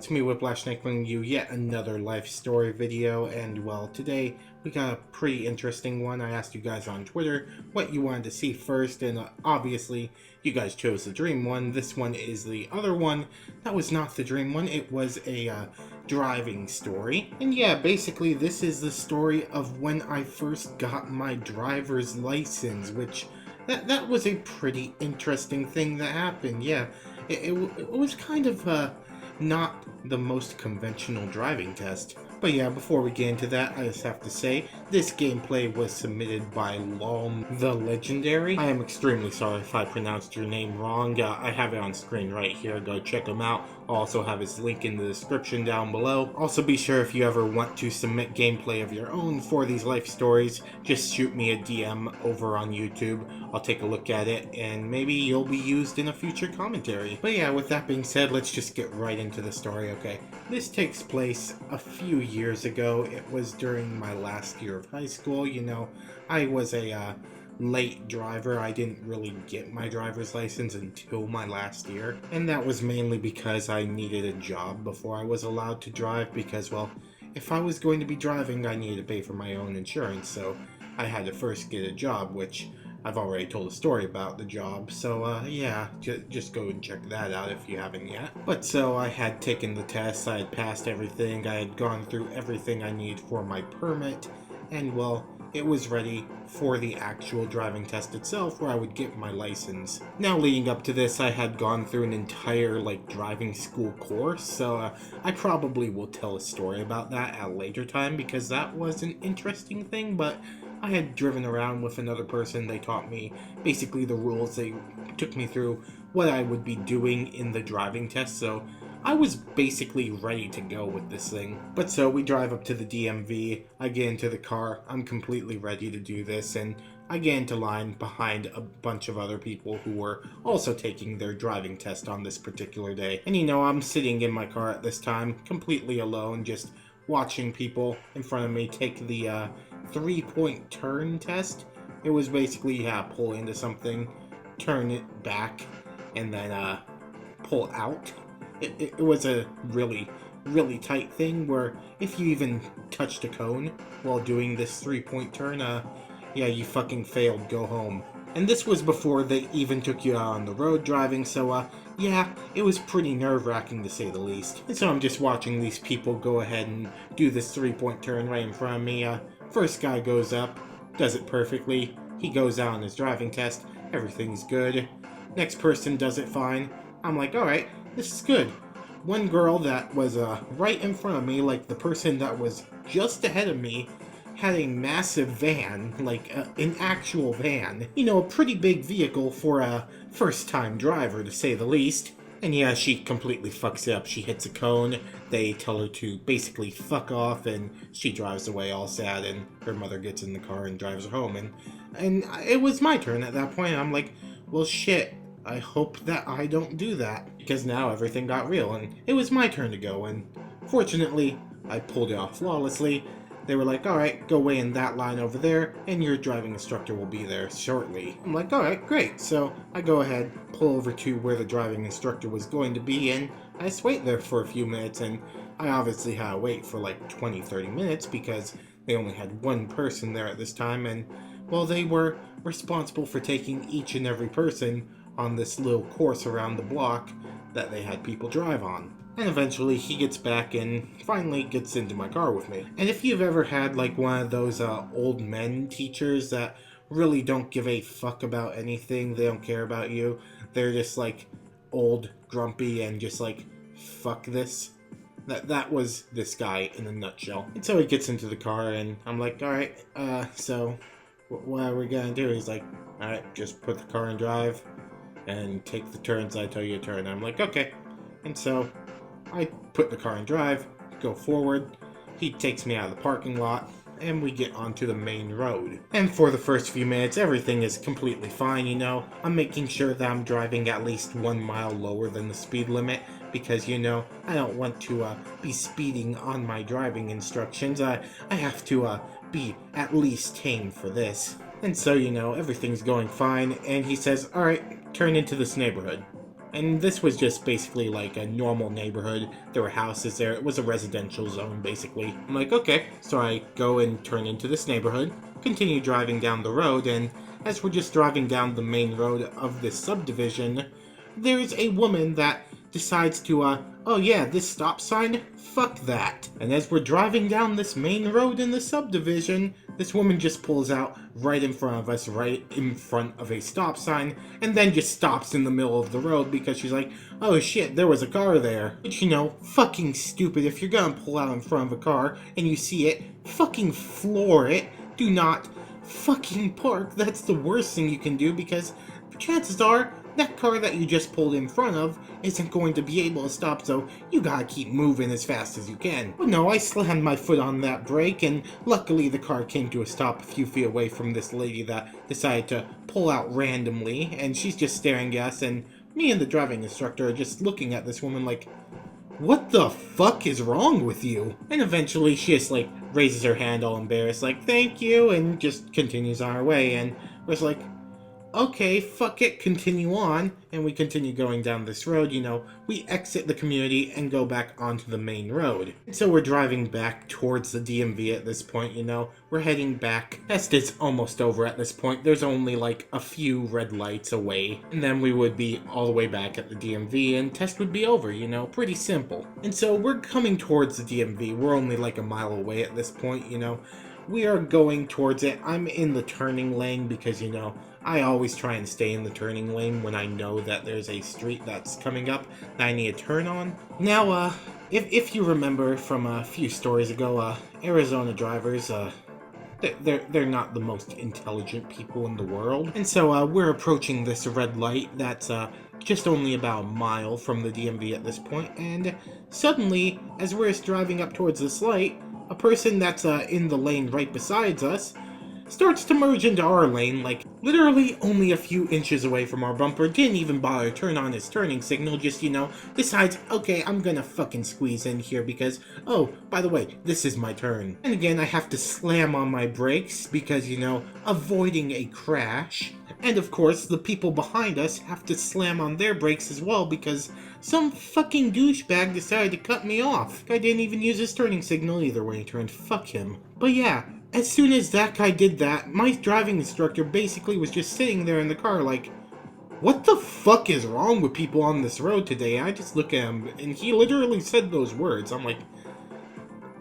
it's me, Whiplashthesnake, bringing you yet another life story video, and well, today we got a pretty interesting one. I asked you guys on Twitter what you wanted to see first, and obviously you guys chose the dream one. This one is the other one. That was not the dream one, it was a driving story. And yeah, basically this is the story of when I first got my driver's license, which that was a pretty interesting thing that happened. Yeah, it was kind of not the most conventional driving test. But yeah, before we get into that, I just have to say, this gameplay was submitted by Lom the Legendary. I am extremely sorry if I pronounced your name wrong. I have it on screen right here. Go check him out. I'll also have his link in the description down below. Also be sure, if you ever want to submit gameplay of your own for these life stories, just shoot me a DM over on YouTube. I'll take a look at it, and maybe you'll be used in a future commentary. But yeah, with that being said, let's just get right into the story, okay? This takes place a few years ago. It was during my last year of high school. You know, I was a late driver. I didn't really get my driver's license until my last year, and that was mainly because I needed a job before I was allowed to drive, because, well, if I was going to be driving, I needed to pay for my own insurance, so I had to first get a job, which I've already told a story about the job, so yeah, just go and check that out if you haven't yet. But so I had taken the tests, I had passed everything, I had gone through everything I needed for my permit, and well, it was ready for the actual driving test itself, where I would get my license. Now, leading up to this, I had gone through an entire, driving school course, so I probably will tell a story about that at a later time, because that was an interesting thing. But I had driven around with another person. They taught me basically the rules. They took me through what I would be doing in the driving test, so I was basically ready to go with this thing. But so we drive up to the DMV, I get into the car, I'm completely ready to do this, and I get into line behind a bunch of other people who were also taking their driving test on this particular day. And you know, I'm sitting in my car at this time, completely alone, just watching people in front of me take the 3-point turn test. It was basically, pull into something, turn it back, and then pull out. It was a really tight thing where if you even touched a cone while doing this 3-point turn, yeah, you fucking failed, go home. And this was before they even took you out on the road driving, so yeah, it was pretty nerve-wracking to say the least. And so I'm just watching these people go ahead and do this 3-point turn right in front of me. First guy goes up, does it perfectly, he goes out on his driving test, everything's good. Next person does it fine. I'm like, alright, this is good. One girl that was right in front of me, the person that was just ahead of me, had a massive van, an actual van. You know, a pretty big vehicle for a first-time driver, to say the least. And yeah, she completely fucks it up. She hits a cone, they tell her to basically fuck off, and she drives away all sad, and her mother gets in the car and drives her home. And it was my turn at that point. I'm like, well, shit. I hope that I don't do that, because now everything got real, and it was my turn to go, and fortunately, I pulled it off flawlessly. They were like, alright, go wait in that line over there, and your driving instructor will be there shortly. I'm like, alright, great. So I go ahead, pull over to where the driving instructor was going to be, and I just wait there for a few minutes, and I obviously had to wait for 20-30 minutes, because they only had one person there at this time, and well, they were responsible for taking each and every person on this little course around the block that they had people drive on. And eventually he gets back and finally gets into my car with me. And if you've ever had one of those old men teachers that really don't give a fuck about anything, they don't care about you, they're just old, grumpy, and just fuck this. That was this guy in a nutshell. And so he gets into the car and I'm like, alright, so what are we gonna do? He's like, alright, just put the car in drive and take the turns I tell you to turn. I'm like, okay. And so I put the car in drive, go forward, he takes me out of the parking lot, and we get onto the main road. And for the first few minutes, everything is completely fine, you know. I'm making sure that I'm driving at least 1 mile lower than the speed limit, because, you know, I don't want to be speeding on my driving instructions. I have to be at least tame for this. And so, you know, everything's going fine, and he says, alright, turn into this neighborhood. And this was just basically like a normal neighborhood. There were houses there. It was a residential zone, basically. I'm like, okay. So I go and turn into this neighborhood, continue driving down the road, and as we're just driving down the main road of this subdivision, there's a woman that decides to, oh yeah, this stop sign? Fuck that. And as we're driving down this main road in the subdivision, this woman just pulls out right in front of us, right in front of a stop sign, and then just stops in the middle of the road because she's like, oh shit, there was a car there. But you know, fucking stupid, if you're gonna pull out in front of a car and you see it, fucking floor it. Do not fucking park. That's the worst thing you can do because chances are that car that you just pulled in front of isn't going to be able to stop, so you gotta keep moving as fast as you can. But no, I slammed my foot on that brake, and luckily the car came to a stop a few feet away from this lady that decided to pull out randomly, and she's just staring at us, and me and the driving instructor are just looking at this woman like, what the fuck is wrong with you? And eventually she just like raises her hand all embarrassed, like, thank you, and just continues on her way, and we're just like, okay, fuck it, continue on, and we continue going down this road, you know, we exit the community and go back onto the main road. And so we're driving back towards the DMV at this point, you know, we're heading back. Test is almost over at this point, there's only like a few red lights away, and then we would be all the way back at the DMV and test would be over, you know, pretty simple. And so we're coming towards the DMV, we're only like a mile away at this point, you know, we are going towards it. I'm in the turning lane because, you know, I always try and stay in the turning lane when I know that there's a street that's coming up that I need to turn on. Now, if you remember from a few stories ago, Arizona drivers, they're not the most intelligent people in the world. And so, we're approaching this red light that's, just only about a mile from the DMV at this point, and suddenly, as we're driving up towards this light, a person that's in the lane right beside us starts to merge into our lane, like literally only a few inches away from our bumper, didn't even bother to turn on his turning signal, just, you know, decides, okay, I'm gonna fucking squeeze in here because, oh, by the way, this is my turn. And again, I have to slam on my brakes because, you know, avoiding a crash. And of course, the people behind us have to slam on their brakes as well because some fucking douchebag decided to cut me off. I didn't even use his turning signal either when he turned. Fuck him. But yeah, as soon as that guy did that, my driving instructor basically was just sitting there in the car like, what the fuck is wrong with people on this road today? I just look at him, and he literally said those words. I'm like,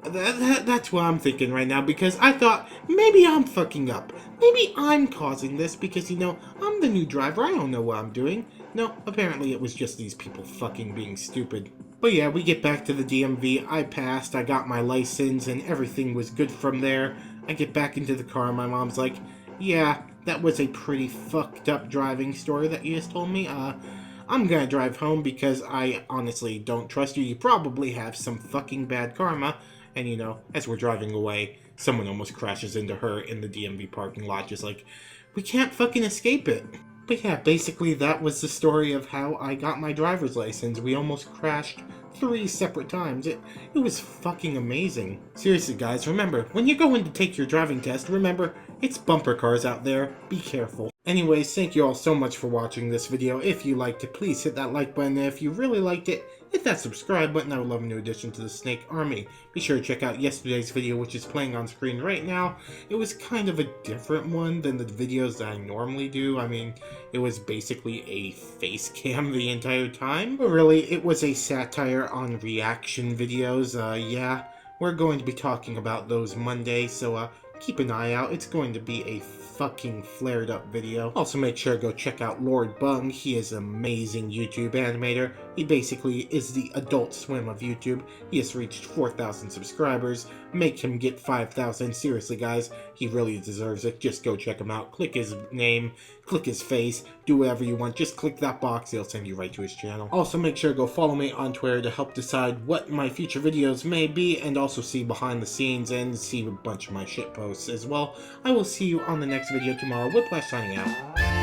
that's what I'm thinking right now, because I thought, maybe I'm fucking up. Maybe I'm causing this, because, you know, I'm the new driver, I don't know what I'm doing. No, apparently it was just these people fucking being stupid. But yeah, we get back to the DMV, I passed, I got my license, and everything was good from there. I get back into the car, and my mom's like, yeah, that was a pretty fucked up driving story that you just told me. I'm gonna drive home because I honestly don't trust you. You probably have some fucking bad karma. And, you know, as we're driving away, someone almost crashes into her in the DMV parking lot, just like, we can't fucking escape it. But yeah, basically that was the story of how I got my driver's license. We almost crashed 3 separate times. It was fucking amazing. Seriously guys, remember, when you're going to take your driving test, remember, it's bumper cars out there. Be careful. Anyways, thank you all so much for watching this video. If you liked it, please hit that like button. And if you really liked it, hit that subscribe button. I would love a new addition to the Snake Army. Be sure to check out yesterday's video, which is playing on screen right now. It was kind of a different one than the videos that I normally do. I mean, it was basically a face cam the entire time. But really, it was a satire on reaction videos. Yeah, we're going to be talking about those Monday, so keep an eye out. It's going to be a fucking flared up video. Also make sure to go check out Lord Bung. He is an amazing YouTube animator. He basically is the Adult Swim of YouTube. He has reached 4,000 subscribers. Make him get 5,000. Seriously guys, he really deserves it. Just go check him out. Click his name, click his face, do whatever you want. Just click that box, it'll send you right to his channel. Also make sure to go follow me on Twitter to help decide what my future videos may be, and also see behind the scenes and see a bunch of my shit posts as well. I will see you on the next video tomorrow. Whiplash signing out.